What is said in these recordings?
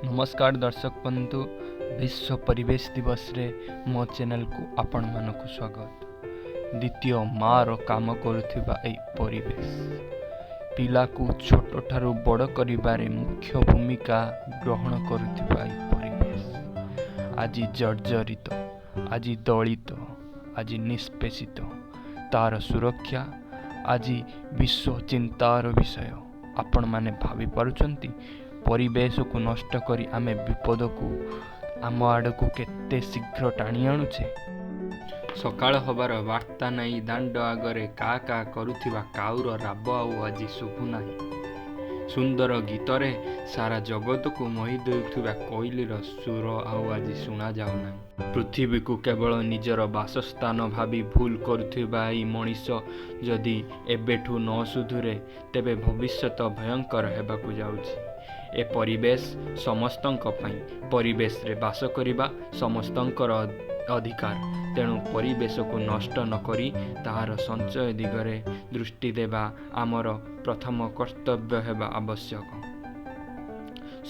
नमस्कार दर्शक बंधु। विश्व परिवेश दिवस रे मो चैनल को आपण मानक स्वागत। द्वितीय मार काम करुथिबा एई परिवेश पिला को छोट ठारू बड़ करिबारे मुख्य भूमिका ग्रहण करुथिबा एई परिवेश आज जर्जरित, आज दलित, आज निष्पेषित, तार सुरक्षा आज विश्व चिंतार विषय। आपण माने भावी पारुचंती परिवेश को नष्ट करी आमे विपद को आम आड़ को केते शीघ्र टाणी आणुछे। सकाळ हबार वार्ता नहीं दांड आगरे का का करुथिबा काउर राब आउ आज शुभु नाही। सुंदर गीतरे सारा जगत को मोहि देउथिबा कोइलीर सुर आउ आज सुना जाउ नाही। पृथ्वी को केवल निजर बासस्थान भावी भूल करुथिबा ई मनीष जदि एबेठू न सुधुरे तेबे भविष्यत भयंकर हेबाकू जाउछि। ए परिवेश समस्तंक पई, परिवेश रे बास करिबा समस्तंकर अधिकार। तेणु परिवेश को नष्ट न करी ताहार संचय दिगरे दृष्टि देवा आमर प्रथम कर्तव्य हेबा आवश्यक।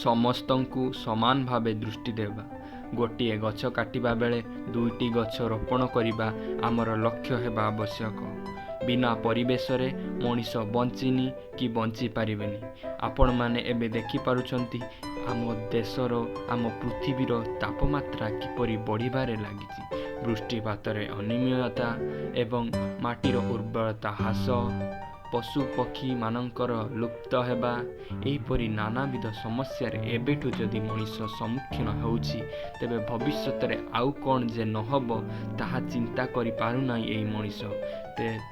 समस्तंकु समान भावे दृष्टि देवा। गोटिए गछ काटिबा बेले दुईटी गछ रोपण करिबा आमर लक्ष्य हेबा आवश्यक। बिना परिवेश रे मनीष बंचिनी कि बंची पारिबेनी। आपण माने एबे देखि पारुछंती आम देशर आम पृथ्वीर तापमात्रा किपरि बढ़िबारे लागिछि। वृष्टिपातरे अनियमितता एवं माटीर उर्वरता ह्रास, पशु पक्षी मानकर लुप्त हेबा, एहिपरि नानाविध समस्या एबेठू जदि मनीष सम्मुखीन होउछि तेबे भविष्यत रे आउ कौन जे नहब ताहा चिंता करि पारुनाई एही मनीष।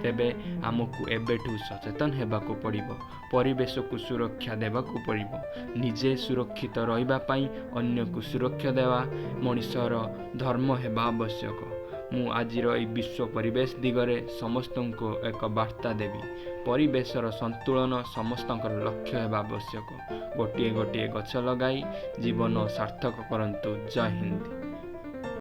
तेबे आमको एबेठू सचेतन हेबाकू पड़िबो। परिवेश को सुरक्षा देबाकू पड़िबो। निजे सुरक्षित रहिबा पई अन्य को सुरक्षा देवा मनीषर धर्म हेबा आवश्यक। मु आजिर ई विश्व परिवेश दिगरे समस्तंको एक वार्ता देवी। परिवेशर संतुलन समस्तंकर लक्ष्य हेबा आवश्यक। गोटिए गोटिए गछ लगाई जीवन सार्थक करंतु। जय हिंद।